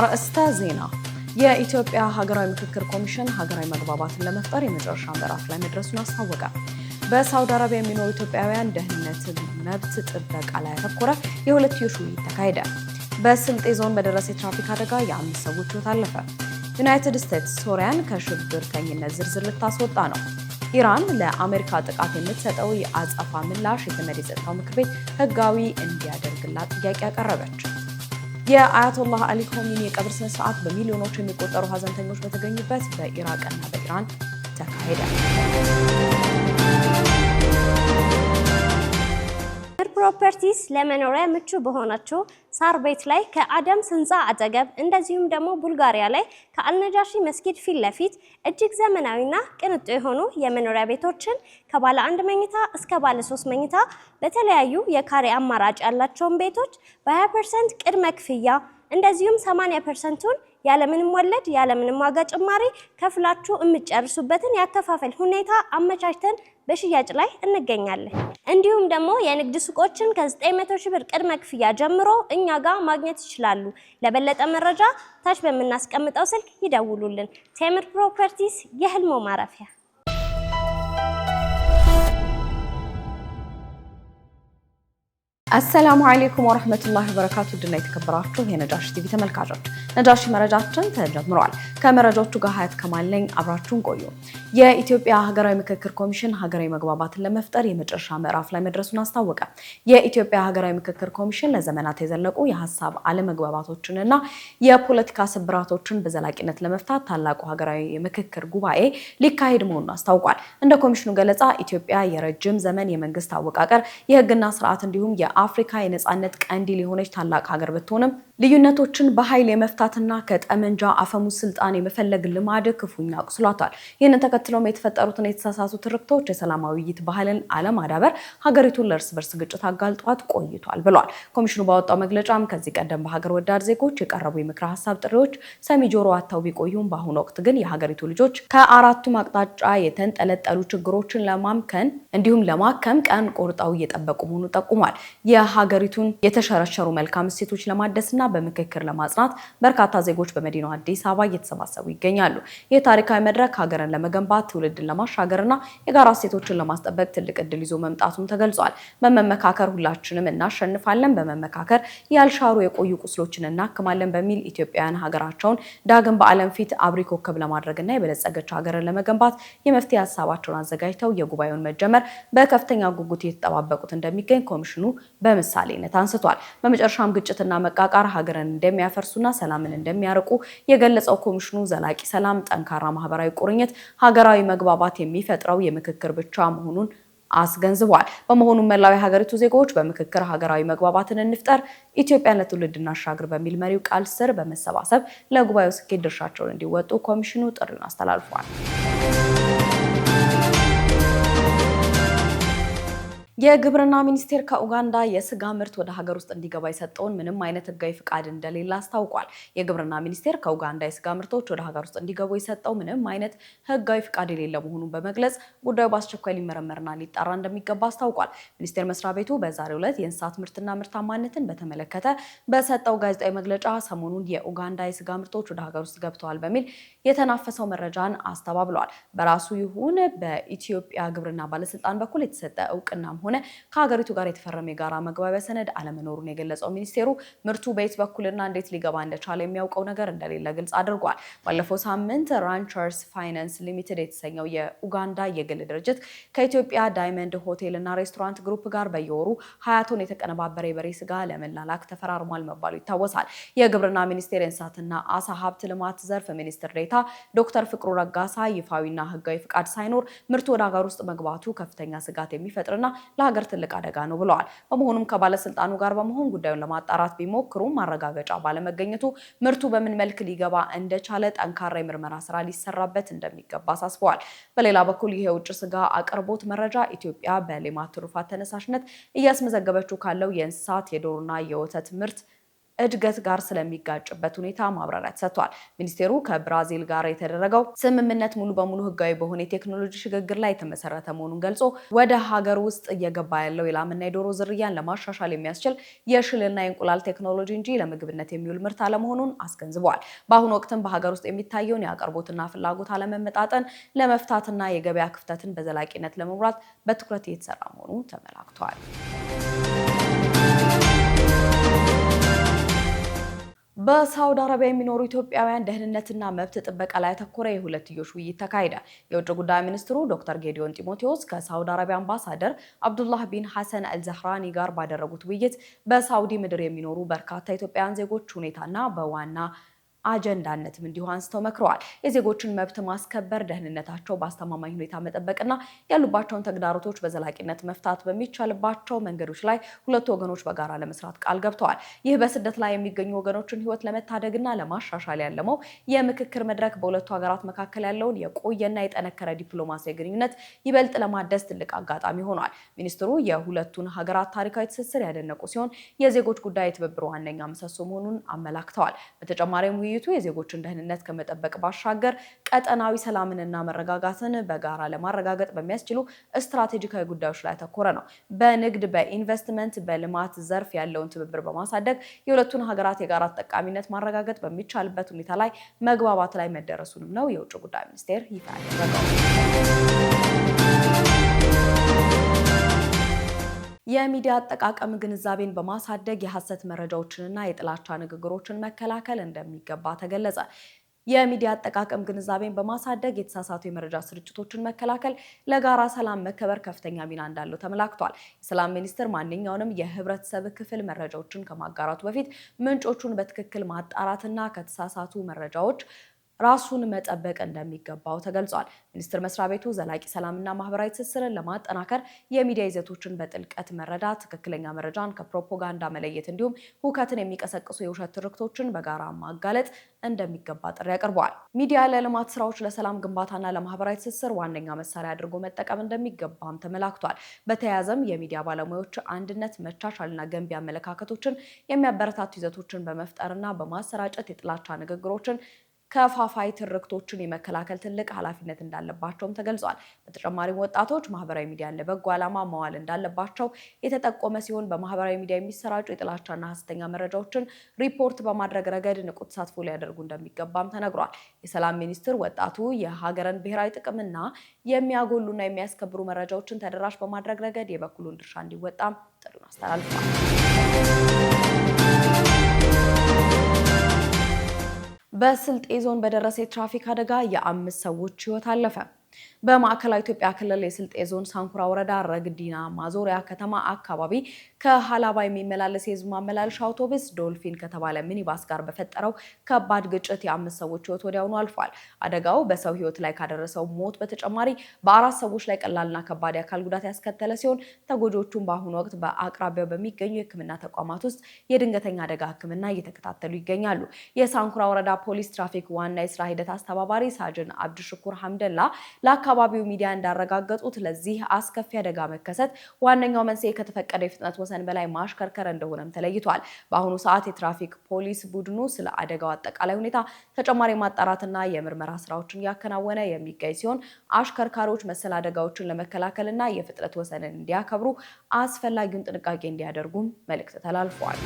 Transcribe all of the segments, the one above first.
አርእስተ ዜና የኢትዮጵያ ሀገራዊ ምክክር ኮሚሽን ሀገራዊ መግባባትን ለመፍጠር የመጨረሻ ምዕራፍ ላይ መድረሱን አስታወቀ። በሳውዲ አረቢያ የሚኖሩ ኢትዮጵያውያን ደህንነት መብት ጥበቃ ላይ ያተኮረ የሁለትዮሽ ውይይት ተካሄደ። በስልጤ ዞን በደረሰ የትራፊክ አደጋ የ5 ሰዎች ሕይወት አለፈ። ዩናይትድ ስቴትስ ሶሪያን ከሽብርተኝነት ዝርዝር ልታስወጣ ነው። ኢራን ለአሜሪካ ጥቃት የምትሰጠው የአጸፋ ምላሽ የተመድ የጸጥታው ምክር ቤት ህጋዊ እንዲያደርግላት ጥያቄ አቀረበች። የአያቶላህ አሊ ኮሚኒ የቀብር ስነ ስርዓት በሚሊዮኖች የሚቆጠሩ ሀዘንተኞች በተገኙበት በኢራቅና በኢራን ተካሄደ። ፕሮፐርቲስ ለመኖሪያ ምቹ በሆነችው ሳር ቤት ላይ ከአደም ህንፃ አጠገብ እንደዚሁም ደግሞ ቡልጋሪያ ላይ ከአልነጃሺ መስጊድ ፊት ለፊት እጅግ ዘመናዊና ቅንጡ የሆኑ የመኖሪያ ቤቶችን ከባለ 1 መኝታ እስከ ባለ 3 መኝታ በተለያዩ የካሬ አማራጭ ያላቸውን ቤቶች በ20% ቅድመ ክፍያ እንደዚሁም 80%ቱን ያለምንም ወለድ ያለምንም ዋጋ ጭማሪ ከፍላችሁ የምትጨርሱበትን ያከፋፈል ሁኔታ አመቻችተን በሽያጭ ላይ እንገኛለን። እንዲሁም ደግሞ የንግድ ሱቆችን ከ900 ሺህ ብር ቅድመ ክፍያ ጀምሮ እኛ ጋር ማግኘት ይችላሉ። ለበለጠ መረጃ ታች በምናስቀምጠው ስልክ ይደውሉልን። ቴምር ፕሮፐርቲስ የህልሞ ማረፊያ። አሰላሙ አለይኩም ወራህመቱላሂ ወበረካቱ። ድና የተከበራችሁ የነጃሺ ቲቪ ተመልካቾች ነጃሺ መረጃችን ተጀምሯል። ከመረጃዎቹ ጋር ሀያት ከማል ነኝ። አብራችሁን ቆዩ። የኢትዮጵያ ሀገራዊ ምክክር ኮሚሽን ሀገራዊ መግባባትን ለመፍጠር የመጨረሻ ምዕራፍ ላይ መድረሱን አስታወቀ። የኢትዮጵያ ሀገራዊ ምክክር ኮሚሽን ለዘመናት የዘለቁ የሀሳብ አለመግባባቶችንና የፖለቲካ ስብራቶችን በዘላቂነት ለመፍታት ታላቁ ሀገራዊ የምክክር ጉባኤ ሊካሄድ መሆኑን አስታውቋል። እንደ ኮሚሽኑ ገለጻ ኢትዮጵያ የረጅም ዘመን የመንግስት አወቃቀር የህግና ስርዓት እንዲሁም የአፍሪካ የነጻነት ቀንዲል የሆነች ታላቅ ሀገር ብትሆንም ልዩነቶችን በኃይል የመፍታትና ከጠመንጃ አፈሙዝ ስልጣን የመፈለግ ልማድ ክፉኛ አቁስሏታል። ይህንን ተከትሎም የተፈጠሩትን የተሳሳቱ ትርክቶች የሰላማዊ ውይይት ባህልን አለማዳበር ሀገሪቱን ለእርስ በርስ ግጭት አጋልጧት ቆይቷል ብሏል። ኮሚሽኑ ባወጣው መግለጫም ከዚህ ቀደም በሀገር ወዳድ ዜጎች የቀረቡ የምክረ ሀሳብ ጥሪዎች ሰሚ ጆሮ አጥተው ቢቆዩም በአሁኑ ወቅት ግን የሀገሪቱ ልጆች ከአራቱም አቅጣጫ የተንጠለጠሉ ችግሮችን ለማምከን እንዲሁም ለማከም ቀን ቆርጠው እየጠበቁ መሆኑን ጠቁሟል። የሀገሪቱን የተሸረሸሩ መልካም እሴቶች ለማደስና በምክክር ለማጽናት በርካታ ዜጎች በመዲናው አዲስ አበባ እየተሰባሰቡ ይገኛሉ። ይህ ታሪካዊ መድረክ ሀገርን ለመገንባት ትውልድን ለማሻገርና የጋራ እሴቶችን ለማስጠበቅ ትልቅ እድል ይዞ መምጣቱም ተገልጿል። በመመካከር ሁላችንም እናሸንፋለን፣ በመመካከር ያልሻሩ የቆዩ ቁስሎችን እናክማለን በሚል ኢትዮጵያውያን ሀገራቸውን ዳግም በዓለም ፊት አብሪ ኮከብ ለማድረግና የበለጸገች ሀገርን ለመገንባት የመፍትሄ ሀሳባቸውን አዘጋጅተው የጉባኤውን መጀመር በከፍተኛ ጉጉት እየተጠባበቁት እንደሚገኝ ኮሚሽኑ በምሳሌነት አንስቷል። በመጨረሻም ግጭትና መቃቃር ሀገርን እንደሚያፈርሱና ሰላምን እንደሚያርቁ የገለጸው ኮሚሽኑ ዘላቂ ሰላም፣ ጠንካራ ማህበራዊ ቁርኝት፣ ሀገራዊ መግባባት የሚፈጥረው የምክክር ብቻ መሆኑን አስገንዝቧል። በመሆኑም መላው የሀገሪቱ ዜጎች በምክክር ሀገራዊ መግባባትን እንፍጠር፣ ኢትዮጵያን ለትውልድ እናሻግር በሚል መሪው ቃል ስር በመሰባሰብ ለጉባኤው ስኬት ድርሻቸውን እንዲወጡ ኮሚሽኑ ጥሪውን አስተላልፏል። የግብርና ሚኒስቴር ከኡጋንዳ የስጋ ምርት ወደ ሀገር ውስጥ እንዲገባ የሰጠውን ምንም አይነት ህጋዊ ፍቃድ እንደሌለ አስታውቋል። የግብርና ሚኒስቴር ከኡጋንዳ የስጋ ምርቶች ወደ ሀገር ውስጥ እንዲገቡ የሰጠው ምንም አይነት ህጋዊ ፍቃድ የሌለ መሆኑን በመግለጽ ጉዳዩ በአስቸኳይ ሊመረመርና ሊጣራ እንደሚገባ አስታውቋል። ሚኒስቴር መስሪያ ቤቱ በዛሬው ዕለት የእንስሳት ምርትና ምርታማነትን በተመለከተ በሰጠው ጋዜጣዊ መግለጫ ሰሞኑን የኡጋንዳ የስጋ ምርቶች ወደ ሀገር ውስጥ ገብተዋል በሚል የተናፈሰው መረጃን አስተባብለዋል። በራሱ ይሁን በኢትዮጵያ ግብርና ባለስልጣን በኩል የተሰጠ እውቅናም ሆነ ከሀገሪቱ ጋር የተፈረመ የጋራ መግባቢያ ሰነድ አለመኖሩን የገለጸው ሚኒስቴሩ ምርቱ በየት በኩልና እንዴት ሊገባ እንደቻለ የሚያውቀው ነገር እንደሌለ ግልጽ አድርጓል። ባለፈው ሳምንት ራንቸርስ ፋይናንስ ሊሚትድ የተሰኘው የኡጋንዳ የግል ድርጅት ከኢትዮጵያ ዳይመንድ ሆቴል እና ሬስቶራንት ግሩፕ ጋር በየወሩ 20 ቶን የተቀነባበረ የበሬ ስጋ ለመላላክ ተፈራርሟል መባሉ ይታወሳል። የግብርና ሚኒስቴር የእንስሳትና አሳ ሀብት ልማት ዘርፍ ሚኒስትር ዴኤታ ዶክተር ፍቅሩ ረጋሳ ይፋዊና ህጋዊ ፍቃድ ሳይኖር ምርቱ ወደ ሀገር ውስጥ መግባቱ ከፍተኛ ስጋት የሚፈጥርና ለሀገር ትልቅ አደጋ ነው ብለዋል። በመሆኑም ከባለስልጣኑ ጋር በመሆን ጉዳዩን ለማጣራት ቢሞክሩም ማረጋገጫ ባለመገኘቱ ምርቱ በምን መልክ ሊገባ እንደቻለ ጠንካራ የምርመራ ስራ ሊሰራበት እንደሚገባ አሳስበዋል። በሌላ በኩል ይህ የውጭ ስጋ አቅርቦት መረጃ ኢትዮጵያ በሌማት ትሩፋት ተነሳሽነት እያስመዘገበችው ካለው የእንስሳት የዶሮና የወተት ምርት እድገት ጋር ስለሚጋጭበት ሁኔታ ማብራሪያ ተሰጥቷል። ሚኒስቴሩ ከብራዚል ጋር የተደረገው ስምምነት ሙሉ በሙሉ ህጋዊ በሆነ የቴክኖሎጂ ሽግግር ላይ የተመሰረተ መሆኑን ገልጾ ወደ ሀገር ውስጥ እየገባ ያለው የላምና የዶሮ ዝርያን ለማሻሻል የሚያስችል የሽልና የእንቁላል ቴክኖሎጂ እንጂ ለምግብነት የሚውል ምርት አለመሆኑን አስገንዝበዋል። በአሁኑ ወቅትም በሀገር ውስጥ የሚታየውን የአቅርቦትና ፍላጎት አለመመጣጠን ለመፍታትና የገበያ ክፍተትን በዘላቂነት ለመምራት በትኩረት እየተሰራ መሆኑ ተመላክቷል። በሳውዲ አረቢያ የሚኖሩ ኢትዮጵያውያን ደህንነትና መብት ጥበቃ ላይ ያተኮረ የሁለትዮሽ ውይይት ተካሄደ። የውጭ ጉዳይ ሚኒስትሩ ዶክተር ጌዲዮን ጢሞቴዎስ ከሳውዲ አረቢያ አምባሳደር አብዱላህ ቢን ሐሰን አልዘህራኒ ጋር ባደረጉት ውይይት በሳውዲ ምድር የሚኖሩ በርካታ ኢትዮጵያውያን ዜጎች ሁኔታና በዋና አጀንዳነትም እንዲሁ አንስተው መክረዋል። የዜጎችን መብት ማስከበር፣ ደህንነታቸው በአስተማማኝ ሁኔታ መጠበቅና ያሉባቸውን ተግዳሮቶች በዘላቂነት መፍታት በሚቻልባቸው መንገዶች ላይ ሁለቱ ወገኖች በጋራ ለመስራት ቃል ገብተዋል። ይህ በስደት ላይ የሚገኙ ወገኖችን ሕይወት ለመታደግና ለማሻሻል ያለመው የምክክር መድረክ በሁለቱ ሀገራት መካከል ያለውን የቆየና የጠነከረ ዲፕሎማሲያዊ ግንኙነት ይበልጥ ለማደስ ትልቅ አጋጣሚ ሆኗል። ሚኒስትሩ የሁለቱን ሀገራት ታሪካዊ ትስስር ያደነቁ ሲሆን የዜጎች ጉዳይ የትብብር ዋነኛ ምሰሶ መሆኑን አመላክተዋል። በተጨማሪም ውይይቱ የዜጎችን ደህንነት ከመጠበቅ ባሻገር ቀጠናዊ ሰላምንና መረጋጋትን በጋራ ለማረጋገጥ በሚያስችሉ ስትራቴጂካዊ ጉዳዮች ላይ ያተኮረ ነው። በንግድ፣ በኢንቨስትመንት፣ በልማት ዘርፍ ያለውን ትብብር በማሳደግ የሁለቱን ሀገራት የጋራ ተጠቃሚነት ማረጋገጥ በሚቻልበት ሁኔታ ላይ መግባባት ላይ መደረሱንም ነው የውጭ ጉዳይ ሚኒስቴር ይፋ ያደረገው። የሚዲያ አጠቃቀም ግንዛቤን በማሳደግ የሐሰት መረጃዎችንና የጥላቻ ንግግሮችን መከላከል እንደሚገባ ተገለጸ። የሚዲያ አጠቃቀም ግንዛቤን በማሳደግ የተሳሳቱ የመረጃ ስርጭቶችን መከላከል ለጋራ ሰላም መከበር ከፍተኛ ሚና እንዳለው ተመላክቷል። የሰላም ሚኒስቴር ማንኛውንም የህብረተሰብ ክፍል መረጃዎችን ከማጋራቱ በፊት ምንጮቹን በትክክል ማጣራትና ከተሳሳቱ መረጃዎች ራሱን መጠበቅ እንደሚገባው ተገልጿል። ሚኒስቴር መስሪያ ቤቱ ዘላቂ ሰላምና ማህበራዊ ትስስርን ለማጠናከር የሚዲያ ይዘቶችን በጥልቀት መረዳት፣ ትክክለኛ መረጃን ከፕሮፓጋንዳ መለየት እንዲሁም ሁከትን የሚቀሰቅሱ የውሸት ትርክቶችን በጋራ ማጋለጥ እንደሚገባ ጥሪ አቅርበዋል። ሚዲያ ለልማት ስራዎች፣ ለሰላም ግንባታና ለማህበራዊ ትስስር ዋነኛ መሳሪያ አድርጎ መጠቀም እንደሚገባም ተመላክቷል። በተያያዘም የሚዲያ ባለሙያዎች አንድነት፣ መቻቻልና ገንቢ አመለካከቶችን የሚያበረታቱ ይዘቶችን በመፍጠርና በማሰራጨት የጥላቻ ንግግሮችን ከፋፋይ ትርክቶችን የመከላከል ትልቅ ኃላፊነት እንዳለባቸውም ተገልጿል። በተጨማሪም ወጣቶች ማህበራዊ ሚዲያን ለበጎ ዓላማ መዋል እንዳለባቸው የተጠቆመ ሲሆን በማህበራዊ ሚዲያ የሚሰራጩ የጥላቻና ሐሰተኛ መረጃዎችን ሪፖርት በማድረግ ረገድ ንቁ ተሳትፎ ሊያደርጉ እንደሚገባም ተነግሯል። የሰላም ሚኒስትር ወጣቱ የሀገርን ብሔራዊ ጥቅምና የሚያጎሉና የሚያስከብሩ መረጃዎችን ተደራሽ በማድረግ ረገድ የበኩሉን ድርሻ እንዲወጣም ጥሪውን አስተላልፏል። በስልጤ ዞን በደረሰ የትራፊክ አደጋ የአምስት ሰዎች ሕይወት አለፈ። በማዕከላዊ ኢትዮጵያ ክልል የስልጤ ዞን ሳንኩራ ወረዳ ረግዲና ማዞሪያ ከተማ አካባቢ ከሀላባ የሚመላለስ የህዝብ ማመላለሻ አውቶቡስ ዶልፊን ከተባለ ሚኒባስ ጋር በፈጠረው ከባድ ግጭት የአምስት ሰዎች ሕይወት ወዲያውኑ አልፏል። አደጋው በሰው ሕይወት ላይ ካደረሰው ሞት በተጨማሪ በአራት ሰዎች ላይ ቀላልና ከባድ የአካል ጉዳት ያስከተለ ሲሆን ተጎጂዎቹም በአሁኑ ወቅት በአቅራቢያው በሚገኙ የሕክምና ተቋማት ውስጥ የድንገተኛ አደጋ ሕክምና እየተከታተሉ ይገኛሉ። የሳንኩራ ወረዳ ፖሊስ ትራፊክ ዋና የስራ ሂደት አስተባባሪ ሳጅን አብዱሽኩር ሐምደላ ለአካባቢው ሚዲያ እንዳረጋገጡት ለዚህ አስከፊ አደጋ መከሰት ዋነኛው መንስኤ ከተፈቀደ የፍጥነት ወሰን በላይ ማሽከርከር እንደሆነም ተለይቷል። በአሁኑ ሰዓት የትራፊክ ፖሊስ ቡድኑ ስለ አደጋው አጠቃላይ ሁኔታ ተጨማሪ ማጣራትና የምርመራ ስራዎችን እያከናወነ የሚገኝ ሲሆን አሽከርካሪዎች መሰል አደጋዎችን ለመከላከልና የፍጥነት ወሰንን እንዲያከብሩ አስፈላጊውን ጥንቃቄ እንዲያደርጉም መልእክት ተላልፏል።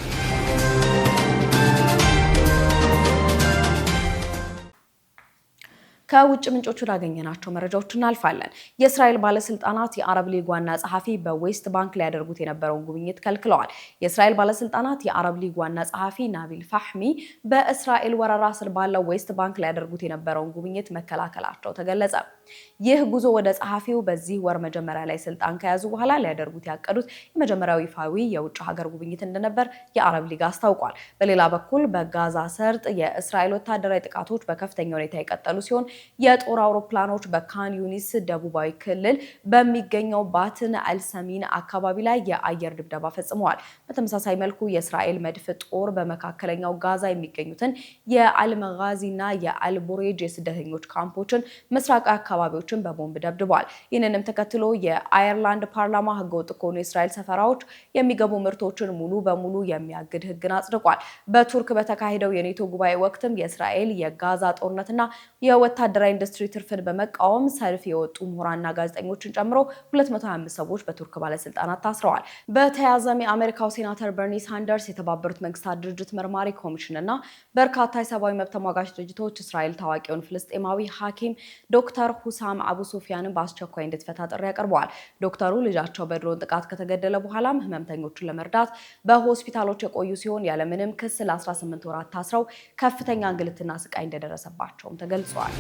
ከውጭ ምንጮች ወዳገኘናቸው መረጃዎች እናልፋለን። የእስራኤል ባለስልጣናት የአረብ ሊግ ዋና ጸሐፊ በዌስት ባንክ ሊያደርጉት የነበረውን ጉብኝት ከልክለዋል። የእስራኤል ባለስልጣናት የአረብ ሊግ ዋና ጸሐፊ ናቢል ፋህሚ በእስራኤል ወረራ ስር ባለው ዌስት ባንክ ሊያደርጉት የነበረውን ጉብኝት መከላከላቸው ተገለጸ። ይህ ጉዞ ወደ ጸሐፊው በዚህ ወር መጀመሪያ ላይ ስልጣን ከያዙ በኋላ ሊያደርጉት ያቀዱት የመጀመሪያው ይፋዊ የውጭ ሀገር ጉብኝት እንደነበር የአረብ ሊግ አስታውቋል። በሌላ በኩል በጋዛ ሰርጥ የእስራኤል ወታደራዊ ጥቃቶች በከፍተኛ ሁኔታ የቀጠሉ ሲሆን የጦር አውሮፕላኖች በካን ዩኒስ ደቡባዊ ክልል በሚገኘው ባትን አልሰሚን አካባቢ ላይ የአየር ድብደባ ፈጽመዋል። በተመሳሳይ መልኩ የእስራኤል መድፍ ጦር በመካከለኛው ጋዛ የሚገኙትን የአልመጋዚና የአልቡሬጅ የስደተኞች ካምፖችን ምስራቃዊ አካባቢዎች ጣቢያዎችን በቦምብ ደብድቧል። ይህንንም ተከትሎ የአየርላንድ ፓርላማ ህገወጥ ከሆኑ የእስራኤል ሰፈራዎች የሚገቡ ምርቶችን ሙሉ በሙሉ የሚያግድ ህግን አጽድቋል። በቱርክ በተካሄደው የኔቶ ጉባኤ ወቅትም የእስራኤል የጋዛ ጦርነትና የወታደራዊ ኢንዱስትሪ ትርፍን በመቃወም ሰልፍ የወጡ ምሁራንና ጋዜጠኞችን ጨምሮ 225 ሰዎች በቱርክ ባለስልጣናት ታስረዋል። በተያያዘም የአሜሪካው ሴናተር በርኒ ሳንደርስ የተባበሩት መንግስታት ድርጅት መርማሪ ኮሚሽን እና በርካታ የሰብአዊ መብት ተሟጋች ድርጅቶች እስራኤል ታዋቂውን ፍልስጤማዊ ሐኪም ዶክተር ሁሳም አቡ ሶፊያንን በአስቸኳይ እንድትፈታ ጥሪ አቅርበዋል። ዶክተሩ ልጃቸው በድሮን ጥቃት ከተገደለ በኋላም ህመምተኞችን ለመርዳት በሆስፒታሎች የቆዩ ሲሆን ያለምንም ክስ ለ18 ወራት ታስረው ከፍተኛ እንግልትና ስቃይ እንደደረሰባቸውም ተገልጿል።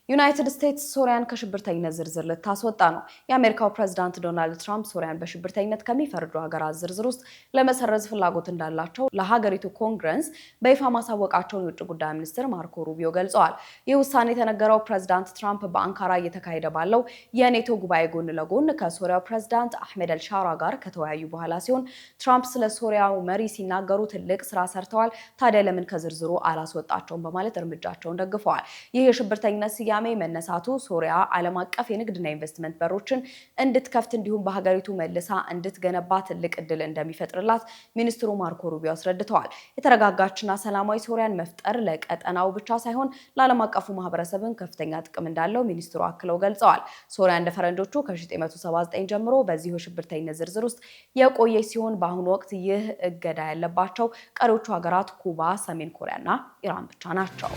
ዩናይትድ ስቴትስ ሶሪያን ከሽብርተኝነት ዝርዝር ልታስወጣ ነው። የአሜሪካው ፕሬዝዳንት ዶናልድ ትራምፕ ሶሪያን በሽብርተኝነት ከሚፈርጁ ሀገራት ዝርዝር ውስጥ ለመሰረዝ ፍላጎት እንዳላቸው ለሀገሪቱ ኮንግረስ በይፋ ማሳወቃቸውን የውጭ ጉዳይ ሚኒስትር ማርኮ ሩቢዮ ገልጸዋል። ይህ ውሳኔ የተነገረው ፕሬዝዳንት ትራምፕ በአንካራ እየተካሄደ ባለው የኔቶ ጉባኤ ጎን ለጎን ከሶሪያው ፕሬዝዳንት አህመድ አልሻራ ጋር ከተወያዩ በኋላ ሲሆን ትራምፕ ስለ ሶሪያው መሪ ሲናገሩ ትልቅ ስራ ሰርተዋል፣ ታዲያ ለምን ከዝርዝሩ አላስወጣቸውም በማለት እርምጃቸውን ደግፈዋል። ይህ የሽብርተኝነት ስያሜ መነሳቱ ሶሪያ ዓለም አቀፍ የንግድና ኢንቨስትመንት በሮችን እንድትከፍት እንዲሁም በሀገሪቱ መልሳ እንድትገነባ ትልቅ እድል እንደሚፈጥርላት ሚኒስትሩ ማርኮ ሩቢዮ አስረድተዋል። የተረጋጋችና ሰላማዊ ሶሪያን መፍጠር ለቀጠናው ብቻ ሳይሆን ለዓለም አቀፉ ማህበረሰብን ከፍተኛ ጥቅም እንዳለው ሚኒስትሩ አክለው ገልጸዋል። ሶሪያ እንደ ፈረንጆቹ ከ1979 ጀምሮ በዚሁ የሽብርተኝነት ዝርዝር ውስጥ የቆየች ሲሆን በአሁኑ ወቅት ይህ እገዳ ያለባቸው ቀሪዎቹ ሀገራት ኩባ፣ ሰሜን ኮሪያና ኢራን ብቻ ናቸው።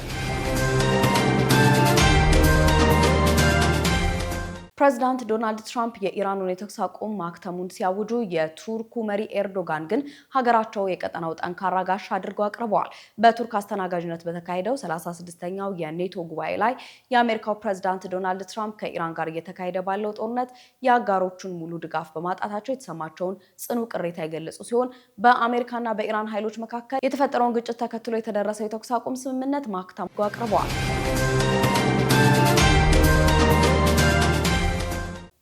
ፕሬዚዳንት ዶናልድ ትራምፕ የኢራኑን የተኩስ አቁም ማክተሙን ሲያውጁ የቱርኩ መሪ ኤርዶጋን ግን ሀገራቸው የቀጠናው ጠንካራ ጋሻ አድርገው አቅርበዋል። በቱርክ አስተናጋጅነት በተካሄደው 36ኛው የኔቶ ጉባኤ ላይ የአሜሪካው ፕሬዚዳንት ዶናልድ ትራምፕ ከኢራን ጋር እየተካሄደ ባለው ጦርነት የአጋሮቹን ሙሉ ድጋፍ በማጣታቸው የተሰማቸውን ጽኑ ቅሬታ የገለጹ ሲሆን በአሜሪካና በኢራን ኃይሎች መካከል የተፈጠረውን ግጭት ተከትሎ የተደረሰው የተኩስ አቁም ስምምነት ማክተሙ አቅርበዋል።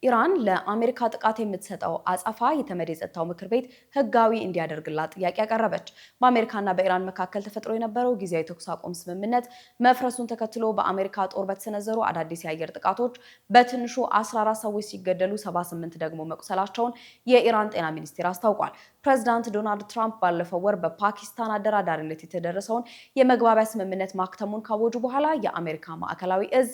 ኢራን ለአሜሪካ ጥቃት የምትሰጠው አጸፋ የተመድ የጸጥታው ምክር ቤት ህጋዊ እንዲያደርግላት ጥያቄ ያቀረበች። በአሜሪካና በኢራን መካከል ተፈጥሮ የነበረው ጊዜያዊ ተኩስ አቁም ስምምነት መፍረሱን ተከትሎ በአሜሪካ ጦር በተሰነዘሩ አዳዲስ የአየር ጥቃቶች በትንሹ 14 ሰዎች ሲገደሉ 78 ደግሞ መቁሰላቸውን የኢራን ጤና ሚኒስቴር አስታውቋል። ፕሬዚዳንት ዶናልድ ትራምፕ ባለፈው ወር በፓኪስታን አደራዳሪነት የተደረሰውን የመግባቢያ ስምምነት ማክተሙን ካወጁ በኋላ የአሜሪካ ማዕከላዊ እዝ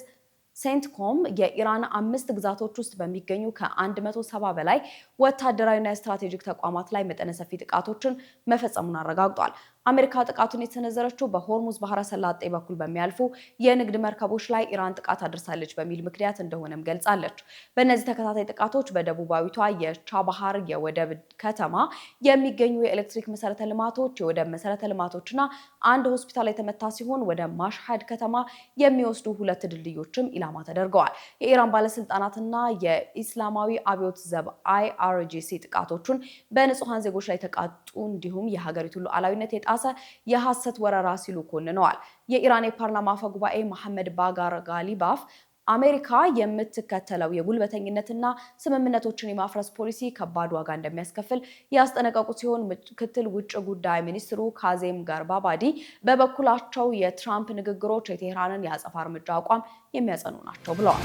ሴንትኮም የኢራን 5 ግዛቶች ውስጥ በሚገኙ ከ170 በላይ ወታደራዊና ስትራቴጂክ ተቋማት ላይ መጠነ ሰፊ ጥቃቶችን መፈጸሙን አረጋግጧል። አሜሪካ ጥቃቱን የተሰነዘረችው በሆርሙዝ ባህረ ሰላጤ በኩል በሚያልፉ የንግድ መርከቦች ላይ ኢራን ጥቃት አድርሳለች በሚል ምክንያት እንደሆነም ገልጻለች። በእነዚህ ተከታታይ ጥቃቶች በደቡባዊቷ የቻባሃር የወደብ ከተማ የሚገኙ የኤሌክትሪክ መሰረተ ልማቶች፣ የወደብ መሰረተ ልማቶችና አንድ ሆስፒታል የተመታ ሲሆን ወደ ማሽሃድ ከተማ የሚወስዱ 2 ድልድዮችም ኢላማ ተደርገዋል። የኢራን ባለስልጣናትና የኢስላማዊ አብዮት ዘብ IRGC ጥቃቶቹን በንጹሃን ዜጎች ላይ ተቃጡ እንዲሁም የሀገሪቱን ሉዓላዊነት የሐሰት ወረራ ሲሉ ኮንነዋል። የኢራን የፓርላማ አፈ ጉባኤ መሐመድ ባጋር ጋሊባፍ አሜሪካ የምትከተለው የጉልበተኝነትና ስምምነቶችን የማፍረስ ፖሊሲ ከባድ ዋጋ እንደሚያስከፍል ያስጠነቀቁ ሲሆን ምክትል ውጭ ጉዳይ ሚኒስትሩ ካዜም ጋርባባዲ በበኩላቸው የትራምፕ ንግግሮች የቴህራንን የአጸፋ እርምጃ አቋም የሚያጸኑ ናቸው ብለዋል።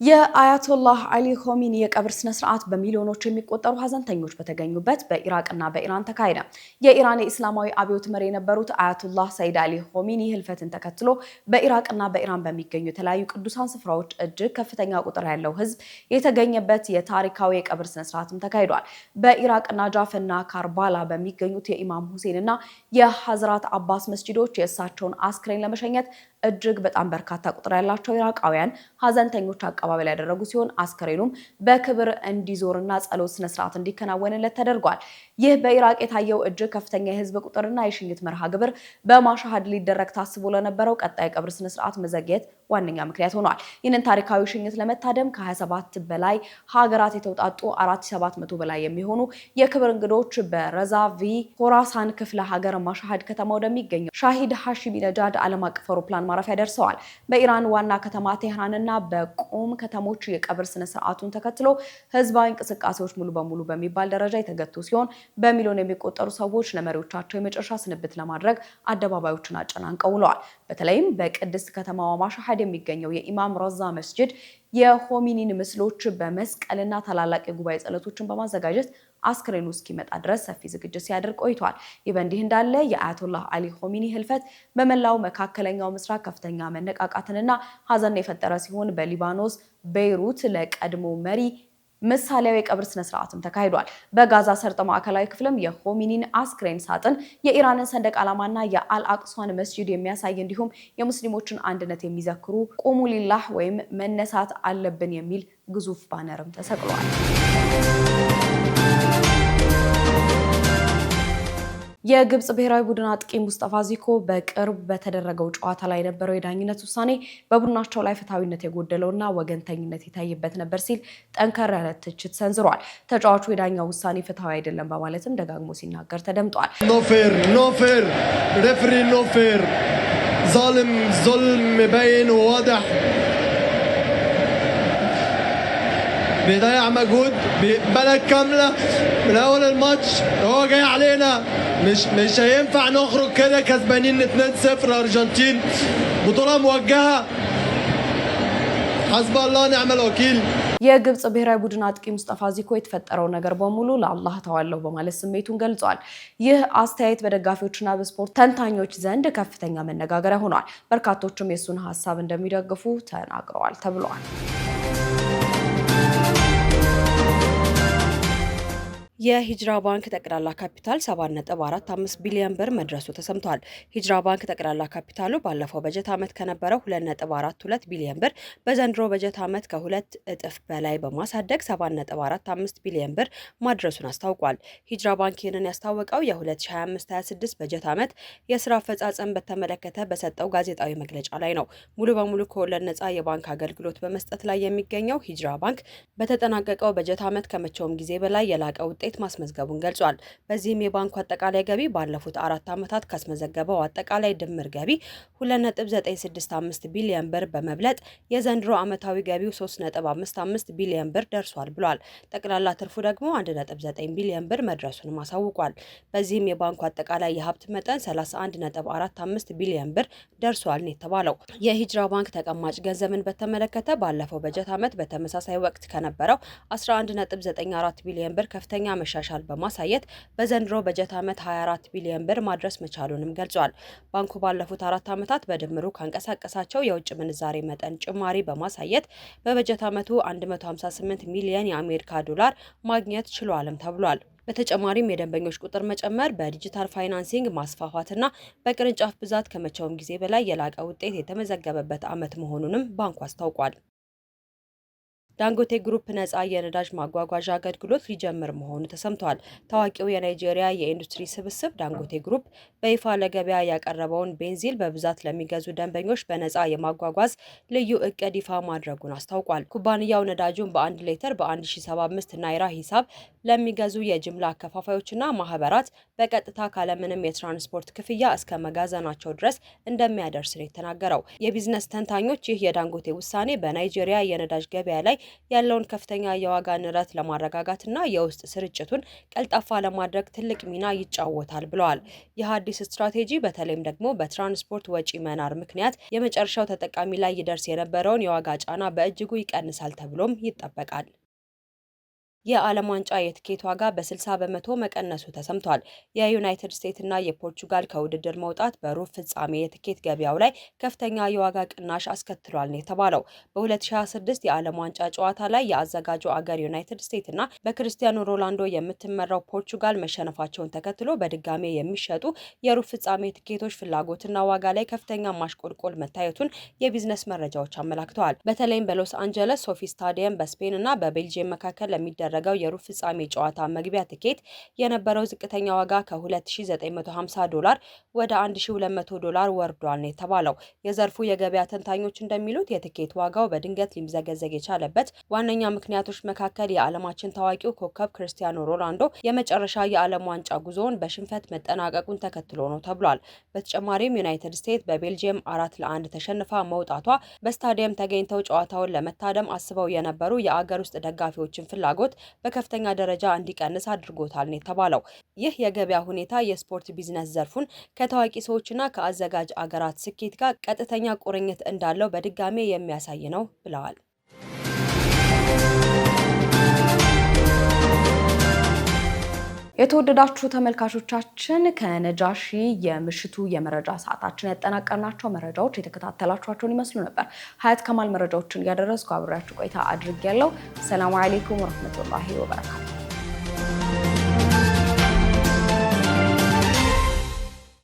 የአያቶላህ አሊ ሆሚኒ የቀብር ስነ ስርዓት በሚሊዮኖች የሚቆጠሩ ሀዘንተኞች በተገኙበት በኢራቅና በኢራን ተካሄደ። የኢራን የእስላማዊ አብዮት መሪ የነበሩት አያቶላህ ሰይድ አሊ ሆሚኒ ህልፈትን ተከትሎ በኢራቅና በኢራን በሚገኙ የተለያዩ ቅዱሳን ስፍራዎች እጅግ ከፍተኛ ቁጥር ያለው ህዝብ የተገኘበት የታሪካዊ የቀብር ስነ ስርዓትም ተካሂዷል። በኢራቅ ናጃፍና ካርባላ በሚገኙት የኢማም ሁሴንና የሐዝራት አባስ መስጂዶች የእሳቸውን አስክሬን ለመሸኘት እጅግ በጣም በርካታ ቁጥር ያላቸው ኢራቃውያን ሀዘንተኞች አቀባበል ያደረጉ ሲሆን አስከሬኑም በክብር እንዲዞርና ጸሎት ስነ ስርዓት እንዲከናወንለት ተደርጓል። ይህ በኢራቅ የታየው እጅግ ከፍተኛ የህዝብ ቁጥርና የሽኝት መርሃ ግብር በማሻሃድ ሊደረግ ታስቦ ለነበረው ቀጣይ ቀብር ስነ ስርዓት መዘግየት ዋነኛ ምክንያት ሆኗል። ይህንን ታሪካዊ ሽኝት ለመታደም ከ27 በላይ ሀገራት የተውጣጡ 4700 በላይ የሚሆኑ የክብር እንግዶች በረዛቪ ሆራሳን ክፍለ ሀገር ማሻሃድ ከተማ ወደሚገኘው ሻሂድ ሃሺሚ ነጃድ ዓለም አቀፍ አውሮፕላን ማረፊያ ደርሰዋል። በኢራን ዋና ከተማ ቴህራንና በቆም ከተሞች የቀብር ስነ ስርዓቱን ተከትሎ ህዝባዊ እንቅስቃሴዎች ሙሉ በሙሉ በሚባል ደረጃ የተገቱ ሲሆን በሚሊዮን የሚቆጠሩ ሰዎች ለመሪዎቻቸው የመጨረሻ ስንብት ለማድረግ አደባባዮችን አጨናንቀው ውለዋል። በተለይም በቅድስት ከተማዋ ማሻሃድ የሚገኘው የኢማም ረዛ መስጂድ የሆሚኒን ምስሎች በመስቀልና ታላላቅ የጉባኤ ጸሎቶችን በማዘጋጀት አስክሬኑ እስኪመጣ ድረስ ሰፊ ዝግጅት ሲያደርግ ቆይቷል። ይህ በእንዲህ እንዳለ የአያቶላህ አሊ ሆሚኒ ህልፈት በመላው መካከለኛው ምስራቅ ከፍተኛ መነቃቃትንና ሀዘን የፈጠረ ሲሆን በሊባኖስ ቤይሩት ለቀድሞ መሪ ምሳሌያዊ የቀብር ስነ ስርዓትም ተካሂዷል። በጋዛ ሰርጥ ማዕከላዊ ክፍልም የሆሚኒን አስክሬን ሳጥን የኢራንን ሰንደቅ ዓላማና የአልአቅሷን መስጂድ የሚያሳይ እንዲሁም የሙስሊሞችን አንድነት የሚዘክሩ ቁሙ ሊላህ ወይም መነሳት አለብን የሚል ግዙፍ ባነርም ተሰቅሏል። የግብጽ ብሔራዊ ቡድን አጥቂ ሙስጠፋ ዚኮ በቅርብ በተደረገው ጨዋታ ላይ የነበረው የዳኝነት ውሳኔ በቡድናቸው ላይ ፍትሐዊነት የጎደለውና ወገንተኝነት የታየበት ነበር ሲል ጠንከር ያለ ትችት ሰንዝሯል። ተጫዋቹ የዳኛው ውሳኔ ፍትሐዊ አይደለም በማለትም ደጋግሞ ሲናገር ተደምጧል። ኖፌር ሬፍሪ ኖፌር ظالم ظلم باين وواضح بيضيع مجهود بلد كاملة من أول الماتش هو جاي علينا مش هينفع نخرج كده كسبانين 2-0 الأرجنتين بطولة موجهة حسب الله ونعم الوكيل የግብጽ ብሔራዊ ቡድን አጥቂ ሙስጠፋ ዚኮ የተፈጠረው ነገር በሙሉ ለአላህ ተዋለሁ በማለት ስሜቱን ገልጿል። ይህ አስተያየት በደጋፊዎችና በስፖርት ተንታኞች ዘንድ ከፍተኛ መነጋገሪያ ሆኗል። በርካቶችም የሱን ሐሳብ እንደሚደግፉ ተናግረዋል ተብሏል። የሂጅራ ባንክ ጠቅላላ ካፒታል 7.45 ቢሊዮን ብር መድረሱ ተሰምቷል። ሂጅራ ባንክ ጠቅላላ ካፒታሉ ባለፈው በጀት ዓመት ከነበረው 2.42 ቢሊዮን ብር በዘንድሮ በጀት ዓመት ከሁለት እጥፍ በላይ በማሳደግ 7.45 ቢሊዮን ብር ማድረሱን አስታውቋል። ሂጅራ ባንክ ይህንን ያስታወቀው የ2025/26 በጀት ዓመት የስራ አፈጻጸም በተመለከተ በሰጠው ጋዜጣዊ መግለጫ ላይ ነው። ሙሉ በሙሉ ከወለድ ነጻ የባንክ አገልግሎት በመስጠት ላይ የሚገኘው ሂጅራ ባንክ በተጠናቀቀው በጀት ዓመት ከመቼውም ጊዜ በላይ የላቀ ውጤት ማስመዝገቡን ገልጿል። በዚህም የባንኩ አጠቃላይ ገቢ ባለፉት 4 ዓመታት ካስመዘገበው አጠቃላይ ድምር ገቢ 2.965 ቢሊዮን ብር በመብለጥ የዘንድሮ ዓመታዊ ገቢው 3.55 ቢሊዮን ብር ደርሷል ብሏል። ጠቅላላ ትርፉ ደግሞ 1.9 ቢሊዮን ብር መድረሱን አሳውቋል። በዚህም የባንኩ አጠቃላይ የሀብት መጠን 31.45 ቢሊዮን ብር ደርሷል ነው የተባለው። የሂጅራ ባንክ ተቀማጭ ገንዘብን በተመለከተ ባለፈው በጀት ዓመት በተመሳሳይ ወቅት ከነበረው 11.94 ቢሊዮን ብር ከፍተኛ መሻሻል በማሳየት በዘንድሮ በጀት ዓመት 24 ቢሊዮን ብር ማድረስ መቻሉንም ገልጿል። ባንኩ ባለፉት 4 ዓመታት በድምሩ ካንቀሳቀሳቸው የውጭ ምንዛሬ መጠን ጭማሪ በማሳየት በበጀት ዓመቱ 158 ሚሊዮን የአሜሪካ ዶላር ማግኘት ችሏልም ተብሏል። በተጨማሪም የደንበኞች ቁጥር መጨመር፣ በዲጂታል ፋይናንሲንግ ማስፋፋትና በቅርንጫፍ ብዛት ከመቼውም ጊዜ በላይ የላቀ ውጤት የተመዘገበበት ዓመት መሆኑንም ባንኩ አስታውቋል። ዳንጎቴ ግሩፕ ነጻ የነዳጅ ማጓጓዣ አገልግሎት ሊጀምር መሆኑ ተሰምቷል። ታዋቂው የናይጄሪያ የኢንዱስትሪ ስብስብ ዳንጎቴ ግሩፕ በይፋ ለገበያ ያቀረበውን ቤንዚል በብዛት ለሚገዙ ደንበኞች በነጻ የማጓጓዝ ልዩ እቅድ ይፋ ማድረጉን አስታውቋል። ኩባንያው ነዳጁን በ1 ሊትር በ1075 ናይራ ሂሳብ ለሚገዙ የጅምላ አከፋፋዮችና ማህበራት በቀጥታ ካለምንም የትራንስፖርት ክፍያ እስከ መጋዘናቸው ድረስ እንደሚያደርስ ነው የተናገረው። የቢዝነስ ተንታኞች ይህ የዳንጎቴ ውሳኔ በናይጄሪያ የነዳጅ ገበያ ላይ ያለውን ከፍተኛ የዋጋ ንረት ለማረጋጋትና የውስጥ ስርጭቱን ቀልጣፋ ለማድረግ ትልቅ ሚና ይጫወታል ብለዋል። ይህ አዲስ ስትራቴጂ በተለይም ደግሞ በትራንስፖርት ወጪ መናር ምክንያት የመጨረሻው ተጠቃሚ ላይ ይደርስ የነበረውን የዋጋ ጫና በእጅጉ ይቀንሳል ተብሎም ይጠበቃል። የዓለም ዋንጫ የትኬት ዋጋ በ60 በመቶ መቀነሱ ተሰምቷል። የዩናይትድ ስቴትስ እና የፖርቹጋል ከውድድር መውጣት በሩብ ፍጻሜ የትኬት ገበያው ላይ ከፍተኛ የዋጋ ቅናሽ አስከትሏል ነው የተባለው። በ2026 የዓለም ዋንጫ ጨዋታ ላይ የአዘጋጁ አገር ዩናይትድ ስቴትስ እና በክርስቲያኖ ሮናልዶ የምትመራው ፖርቹጋል መሸነፋቸውን ተከትሎ በድጋሜ የሚሸጡ የሩብ ፍጻሜ ትኬቶች ፍላጎትና ዋጋ ላይ ከፍተኛ ማሽቆልቆል መታየቱን የቢዝነስ መረጃዎች አመላክተዋል። በተለይም በሎስ አንጀለስ ሶፊ ስታዲየም በስፔን እና በቤልጂየም መካከል ለሚደረግ ለሚደረገው የሩብ ፍጻሜ ጨዋታ መግቢያ ትኬት የነበረው ዝቅተኛ ዋጋ ከ$2950 ወደ $1200 ወርዷል ነው የተባለው። የዘርፉ የገበያ ተንታኞች እንደሚሉት የትኬት ዋጋው በድንገት ሊምዘገዘግ የቻለበት ዋነኛ ምክንያቶች መካከል የዓለማችን ታዋቂው ኮከብ ክርስቲያኖ ሮናልዶ የመጨረሻ የዓለም ዋንጫ ጉዞውን በሽንፈት መጠናቀቁን ተከትሎ ነው ተብሏል። በተጨማሪም ዩናይትድ ስቴትስ በቤልጂየም 4-1 ተሸንፋ መውጣቷ በስታዲየም ተገኝተው ጨዋታውን ለመታደም አስበው የነበሩ የአገር ውስጥ ደጋፊዎችን ፍላጎት በከፍተኛ ደረጃ እንዲቀንስ አድርጎታል ነው የተባለው። ይህ የገበያ ሁኔታ የስፖርት ቢዝነስ ዘርፉን ከታዋቂ ሰዎችና ከአዘጋጅ አገራት ስኬት ጋር ቀጥተኛ ቁርኝት እንዳለው በድጋሜ የሚያሳይ ነው ብለዋል። የተወደዳችሁ ተመልካቾቻችን ከነጃሺ የምሽቱ የመረጃ ሰዓታችን ያጠናቀርናቸው መረጃዎች የተከታተላችኋቸውን ይመስሉ ነበር። ሀያት ከማል መረጃዎችን እያደረስኩ አብሬያችሁ ቆይታ አድርጌያለሁ። ሰላም አለይኩም ወራህመቱላሂ ወበረካቱ።